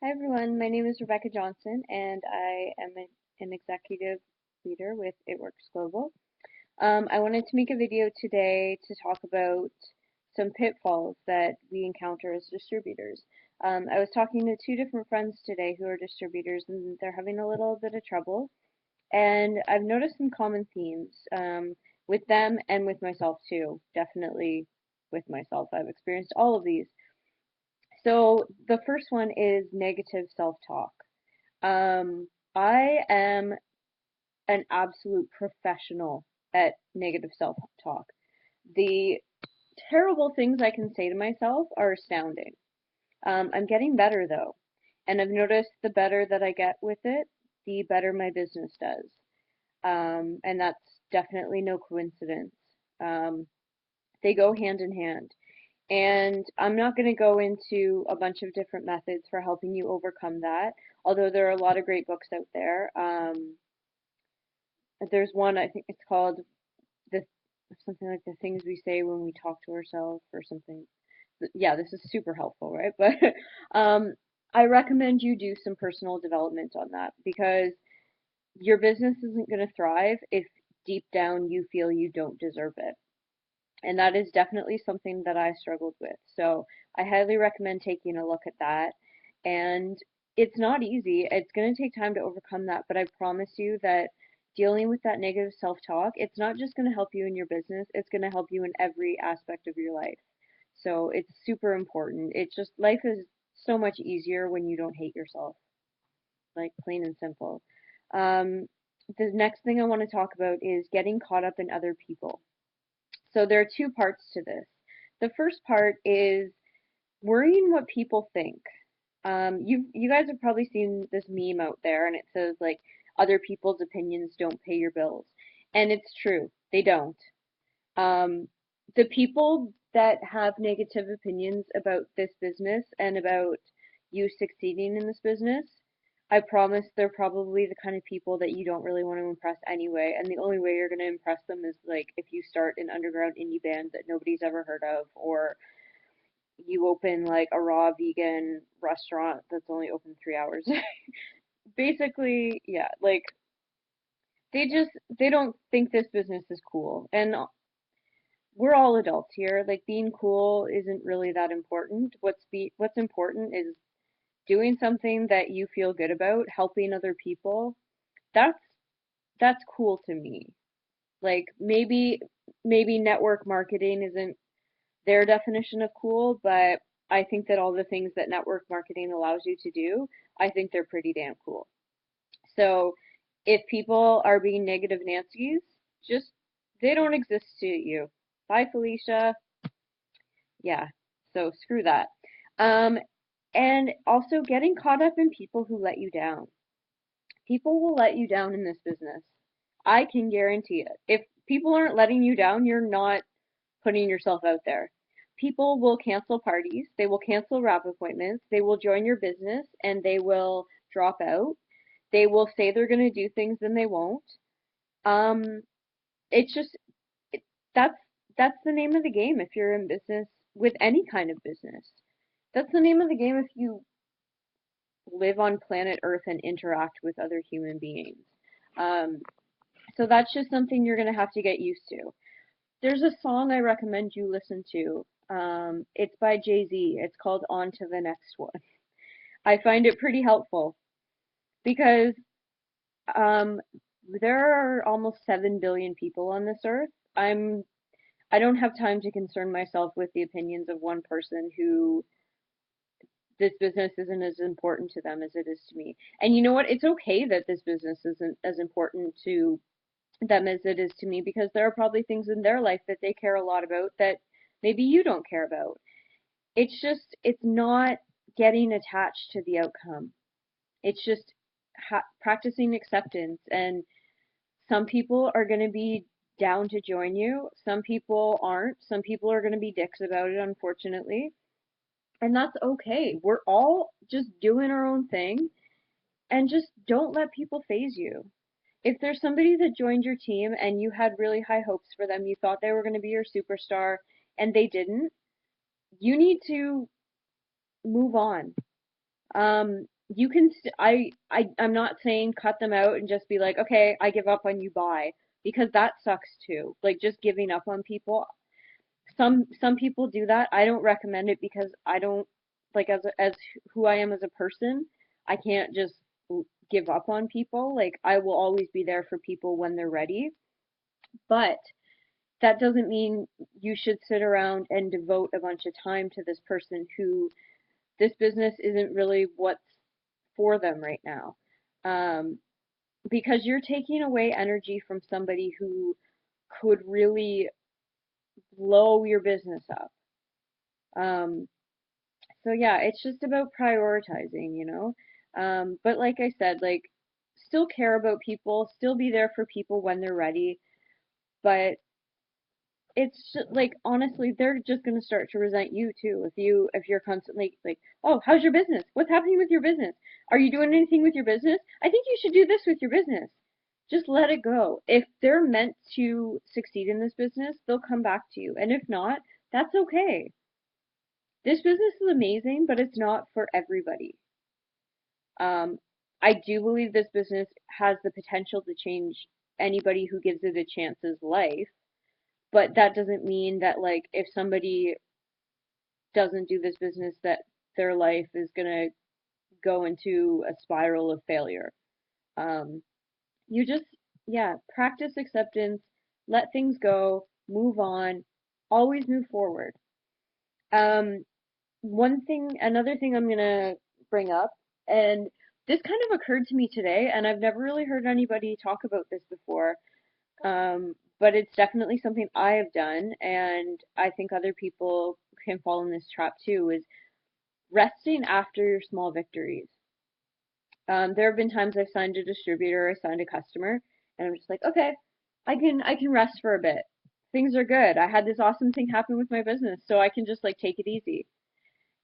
Hi everyone, my name is Rebecca Johnson and I am an executive leader with It Works Global. I wanted to make a video today to talk about some pitfalls that we encounter as distributors. I was talking to two different friends today who are distributors and they're having a little bit of trouble. And I've noticed some common themes with them and with myself too. Definitely with myself. I've experienced all of these. So the first one is negative self-talk. I am an absolute professional at negative self-talk. The terrible things I can say to myself are astounding. I'm getting better though, and I've noticed the better that I get with it, the better my business does. And that's definitely no coincidence. Um, they go hand in hand. And I'm not going to go into a bunch of different methods for helping you overcome that, although there are a lot of great books out there. There's one, I think it's called the something like the things we say when we talk to ourselves or something. Yeah, this is super helpful, right? But um, I recommend you do some personal development on that because your business isn't going to thrive if deep down you feel you don't deserve it. And that is definitely something that I struggled with. So I highly recommend taking a look at that. And it's not easy. It's going to take time to overcome that, but I promise you that dealing with that negative self-talk, it's not just going to help you in your business, it's going to help you in every aspect of your life. So it's super important. It's just life is so much easier when you don't hate yourself, like plain and simple. Um, the next thing I want to talk about is getting caught up in other people. So there are two parts to this. The first part is worrying what people think. You guys have probably seen this meme out there, and it says like other people's opinions don't pay your bills, and it's true, they don't. Um, the people that have negative opinions about this business and about you succeeding in this business, I promise they're probably the kind of people that you don't really want to impress anyway. And the only way you're going to impress them is like if you start an underground indie band that nobody's ever heard of, or you open like a raw vegan restaurant that's only open 3 hours. Basically, yeah, like they don't think this business is cool. And we're all adults here. Like being cool isn't really that important. What's important is doing something that you feel good about, helping other people. That's that's cool to me. Like maybe network marketing isn't their definition of cool, but I think that all the things that network marketing allows you to do, I think they're pretty damn cool. So if people are being negative Nancy's, just they don't exist to you. Bye, Felicia. Yeah, so screw that. Um, and also getting caught up in people who let you down. People will let you down in this business. I can guarantee it. If people aren't letting you down, you're not putting yourself out there. People will cancel parties, they will cancel wrap appointments, they will join your business and they will drop out. They will say they're going to do things and they won't. Um, it's just it, that's that's the name of the game if you're in business with any kind of business. That's the name of the game if you live on planet Earth and interact with other human beings. Um, so that's just something you're going to have to get used to. There's a song I recommend you listen to. It's by Jay-Z. It's called On to the Next One. I find it pretty helpful because um, there are almost 7 billion people on this earth. I don't have time to concern myself with the opinions of one person who this business isn't as important to them as it is to me. And you know what? It's okay that this business isn't as important to them as it is to me because there are probably things in their life that they care a lot about that maybe you don't care about. It's not getting attached to the outcome. It's just practicing acceptance. And some people are going to be down to join you. Some people aren't. Some people are going to be dicks about it, unfortunately. And that's okay. We're all just doing our own thing and just don't let people phase you. If there's somebody that joined your team and you had really high hopes for them, you thought they were going to be your superstar and they didn't, you need to move on. You can I'm not saying cut them out and just be like, okay, I give up on you, bye, because that sucks too. Like just giving up on people. Some people do that. I don't recommend it because I don't like as who I am as a person, I can't just give up on people. Like I will always be there for people when they're ready. But that doesn't mean you should sit around and devote a bunch of time to this person who this business isn't really what's for them right now. Um, because you're taking away energy from somebody who could really blow your business up. Um, so yeah, it's just about prioritizing, you know? But like I said, like still care about people, still be there for people when they're ready, but it's just, like honestly, they're just gonna start to resent you too if you're constantly like, oh, how's your business? What's happening with your business? Are you doing anything with your business? I think you should do this with your business. Just let it go. If they're meant to succeed in this business, they'll come back to you. And if not, that's okay. This business is amazing, but it's not for everybody. Um, I do believe this business has the potential to change anybody who gives it a chance's life, but that doesn't mean that like if somebody doesn't do this business that their life is gonna go into a spiral of failure. Um, you just yeah, practice acceptance, let things go, move on, always move forward. Um, another thing I'm gonna bring up, and this kind of occurred to me today, and I've never really heard anybody talk about this before. But it's definitely something I have done, and I think other people can fall in this trap too, is resting after your small victories. There have been times I've signed a distributor, I signed a customer, and I'm just like, okay, I can rest for a bit. Things are good. I had this awesome thing happen with my business, so I can just like take it easy.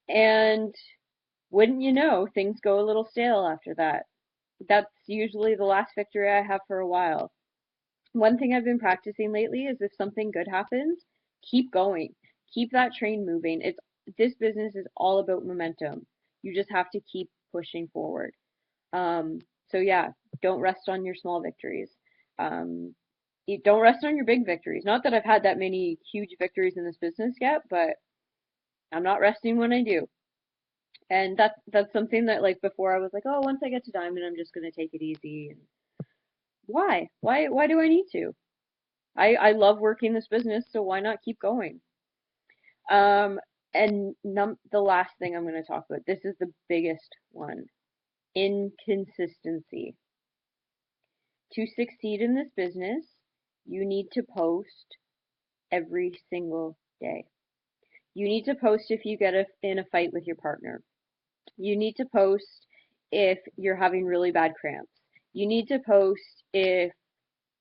And wouldn't you know, things go a little stale after that. That's usually the last victory I have for a while. One thing I've been practicing lately is if something good happens, keep going. Keep that train moving. This business is all about momentum. You just have to keep pushing forward. Um, so yeah, don't rest on your small victories. Um, don't rest on your big victories. Not that I've had that many huge victories in this business yet, but I'm not resting when I do. And that's something that like before I was like, oh, once I get to diamond, I'm just gonna take it easy. And why? Why do I need to? I love working this business, so why not keep going? Um, and the last thing I'm gonna talk about, this is the biggest one, inconsistency. To succeed in this business, you need to post every single day. You need to post if you get in a fight with your partner. You need to post if you're having really bad cramps. You need to post if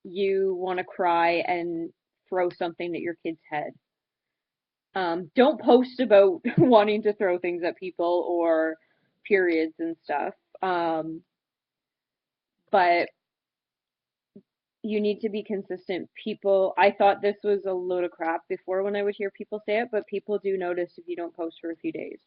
you want to cry and throw something at your kid's head. Don't post about wanting to throw things at people or periods and stuff. But you need to be consistent. I thought this was a load of crap before when I would hear people say it, but people do notice if you don't post for a few days.